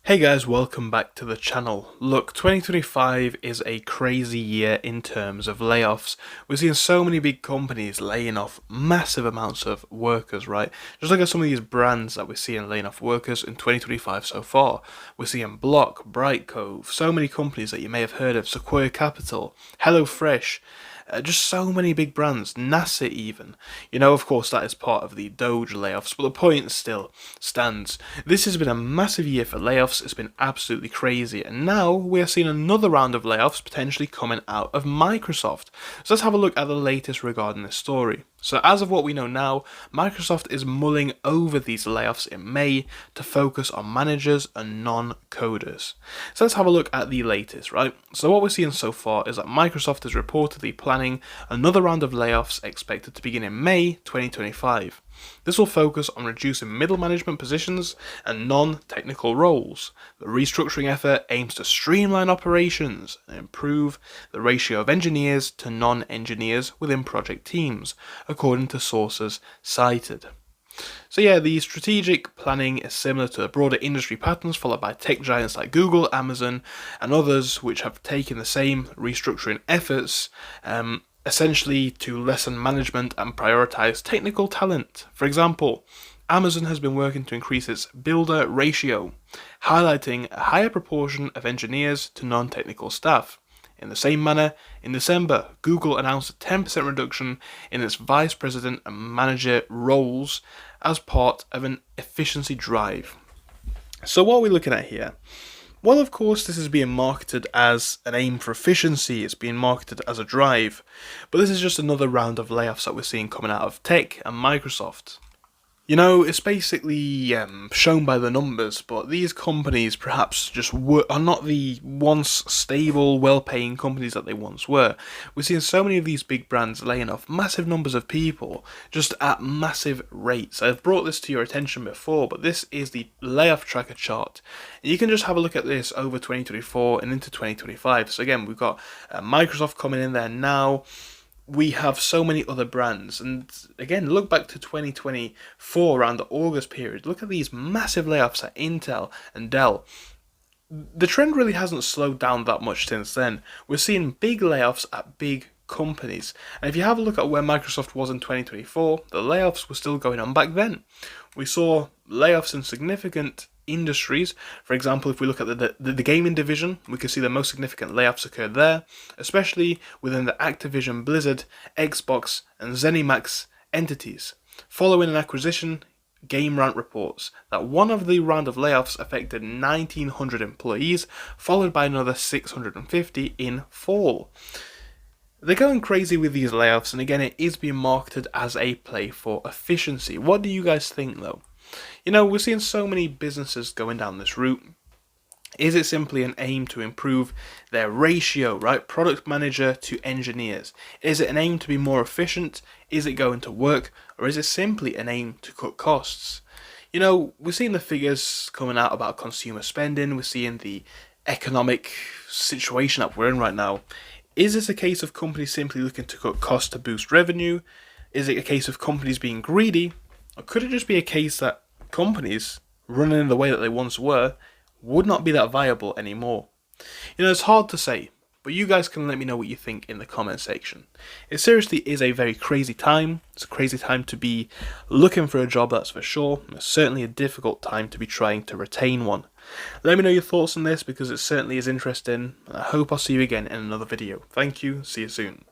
Hey guys, welcome back to the channel. Look, 2025 is a crazy year in terms of layoffs. We're seeing so many big companies laying off massive amounts of workers, right? Just look at some of these brands that we're seeing laying off workers in 2025 so far. We're seeing Block, Brightcove, so many companies that you may have heard of, Sequoia Capital, HelloFresh, just so many big brands, NASA even. Of course, that is part of the Doge layoffs, but the point still stands. This has been a massive year for layoffs, it's been absolutely crazy, and now we are seeing another round of layoffs potentially coming out of Microsoft. So let's have a look at the latest regarding this story. So as of what we know now, Microsoft is mulling over these layoffs in May to focus on managers and non-coders. So let's have a look at the latest, right? So what we're seeing so far is that Microsoft is reportedly planning another round of layoffs expected to begin in May 2025. This will focus on reducing middle management positions and non-technical roles. The restructuring effort aims to streamline operations and improve the ratio of engineers to non-engineers within project teams, according to sources cited. So yeah, the strategic planning is similar to the broader industry patterns followed by tech giants like Google, Amazon, and others which have taken the same restructuring efforts, essentially to lessen management and prioritize technical talent. For example, Amazon has been working to increase its builder ratio, highlighting a higher proportion of engineers to non-technical staff. In the same manner, in December, Google announced a 10% reduction in its vice president and manager roles as part of an efficiency drive. So what are we looking at here? Well, of course, this is being marketed as an aim for efficiency, it's being marketed as a drive, but this is just another round of layoffs that we're seeing coming out of tech and Microsoft. It's basically shown by the numbers, but these companies perhaps just are not the once stable, well-paying companies that they once were. We're seeing so many of these big brands laying off massive numbers of people, just at massive rates. I've brought this to your attention before, but this is the layoff tracker chart. And you can just have a look at this over 2024 and into 2025. So again, we've got Microsoft coming in there now. We have so many other brands, and again, look back to 2024 around the August period. Look at these massive layoffs at Intel and Dell. The trend really hasn't slowed down that much since then. We're seeing big layoffs at big companies, and if you have a look at where Microsoft was in 2024, the layoffs were still going on back then. We saw layoffs in significant industries. For example, if we look at the gaming division, we can see the most significant layoffs occurred there, especially within the Activision Blizzard, Xbox, and ZeniMax entities. Following an acquisition, GameRant reports that one of the round of layoffs affected 1,900 employees, followed by another 650 in fall. They're going crazy with these layoffs, and again, it is being marketed as a play for efficiency. What do you guys think, though? We're seeing so many businesses going down this route. Is it simply an aim to improve their ratio, right? Product manager to engineers. Is it an aim to be more efficient? Is it going to work? Or is it simply an aim to cut costs? We're seeing the figures coming out about consumer spending. We're seeing the economic situation that we're in right now. Is this a case of companies simply looking to cut costs to boost revenue? Is it a case of companies being greedy? Or could it just be a case that companies, running in the way that they once were, would not be that viable anymore? It's hard to say, but you guys can let me know what you think in the comment section. It seriously is a very crazy time. It's a crazy time to be looking for a job, that's for sure. It's certainly a difficult time to be trying to retain one. Let me know your thoughts on this because it certainly is interesting. I hope I'll see you again in another video. Thank you, see you soon.